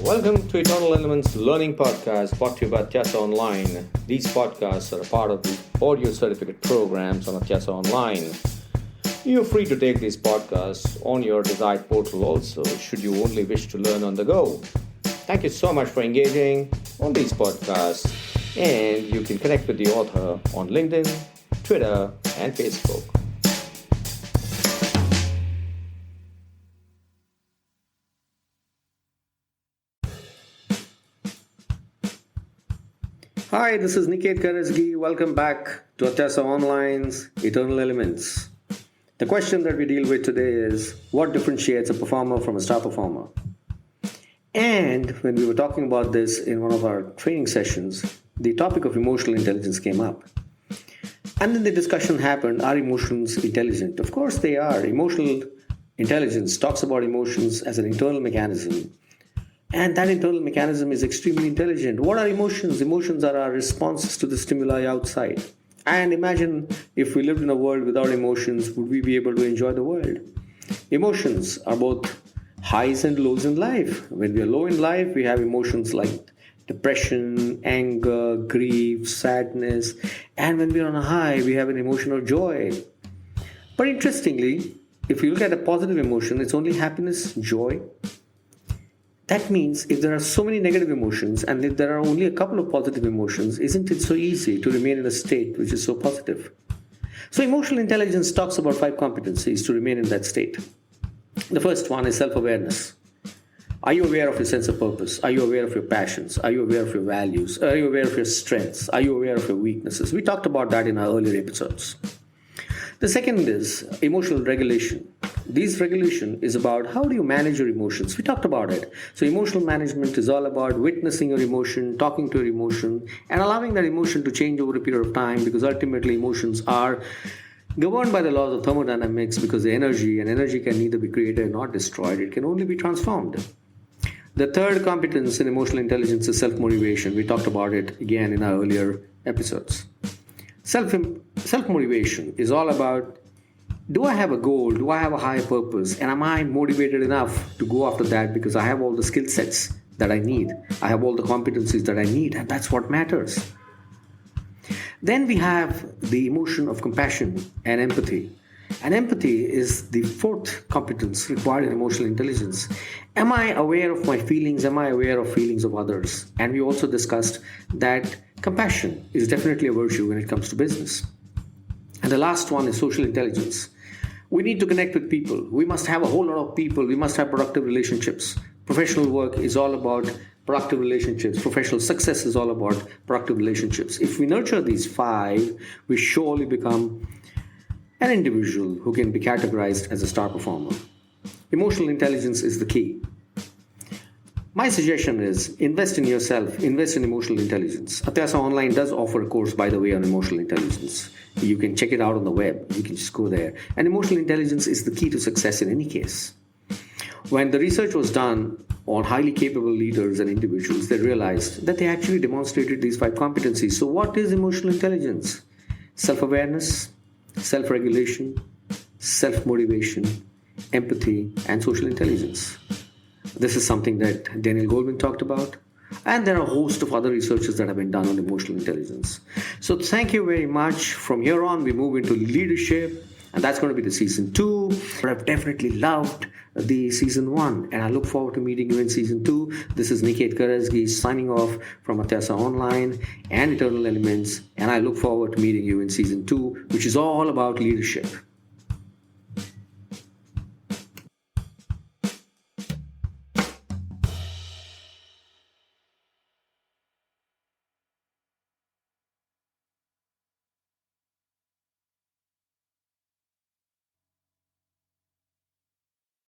Welcome to Eternal Elements Learning Podcast brought to you by Atyasa Online. These podcasts are a part of the audio certificate programs on Atyasa Online. You're free to take these podcasts on your desired portal also, should you only wish to learn on the go. Thank you so much for engaging on these podcasts, and you can connect with the author on LinkedIn, Twitter, and Facebook. Hi, this is Niket Karajagi. Welcome back to Atyasa Online's Eternal Elements. The question that we deal with today is, what differentiates a performer from a star performer? And when we were talking about this in one of our training sessions, the topic of emotional intelligence came up. And then the discussion happened, are emotions intelligent? Of course they are. Emotional intelligence talks about emotions as an internal mechanism. And that internal mechanism is extremely intelligent. What are emotions? Emotions are our responses to the stimuli outside. And imagine if we lived in a world without emotions, would we be able to enjoy the world? Emotions are both highs and lows in life. When we are low in life, we have emotions like depression, anger, grief, sadness. And when we are on a high, we have an emotion of joy. But interestingly, if you look at a positive emotion, it's only happiness, joy. That means if there are so many negative emotions and if there are only a couple of positive emotions, isn't it so easy to remain in a state which is so positive? So emotional intelligence talks about 5 competencies to remain in that state. The first one is self-awareness. Are you aware of your sense of purpose? Are you aware of your passions? Are you aware of your values? Are you aware of your strengths? Are you aware of your weaknesses? We talked about that in our earlier episodes. The second is emotional regulation. This regulation is about how do you manage your emotions. We talked about it. So emotional management is all about witnessing your emotion, talking to your emotion, and allowing that emotion to change over a period of time, because ultimately emotions are governed by the laws of thermodynamics, because the energy can neither be created nor destroyed. It can only be transformed. The third competence in emotional intelligence is self-motivation. We talked about it again in our earlier episodes. Self-motivation is all about, do I have a goal? Do I have a higher purpose? And am I motivated enough to go after that because I have all the skill sets that I need? I have all the competencies that I need, and that's what matters. Then we have the emotion of compassion and empathy. And empathy is the fourth competence required in emotional intelligence. Am I aware of my feelings? Am I aware of feelings of others? And we also discussed that compassion is definitely a virtue when it comes to business. And the last one is social intelligence. We need to connect with people. We must have a whole lot of people. We must have productive relationships. Professional work is all about productive relationships. Professional success is all about productive relationships. If we nurture these 5, we surely become an individual who can be categorized as a star performer. Emotional intelligence is the key. My suggestion is invest in yourself, invest in emotional intelligence. Atyasa Online does offer a course, by the way, on emotional intelligence. You can check it out on the web. You can just go there. And emotional intelligence is the key to success in any case. When the research was done on highly capable leaders and individuals, they realized that they actually demonstrated these 5 competencies. So what is emotional intelligence? Self-awareness, self-regulation, self-motivation, empathy, and social intelligence. This is something that Daniel Goleman talked about. And there are a host of other researches that have been done on emotional intelligence. So thank you very much. From here on, we move into leadership. And that's going to be the season 2. But I've definitely loved the season 1. And I look forward to meeting you in season 2. This is Niket Karajagi signing off from Atyasa Online and Eternal Elements. And I look forward to meeting you in season 2, which is all about leadership.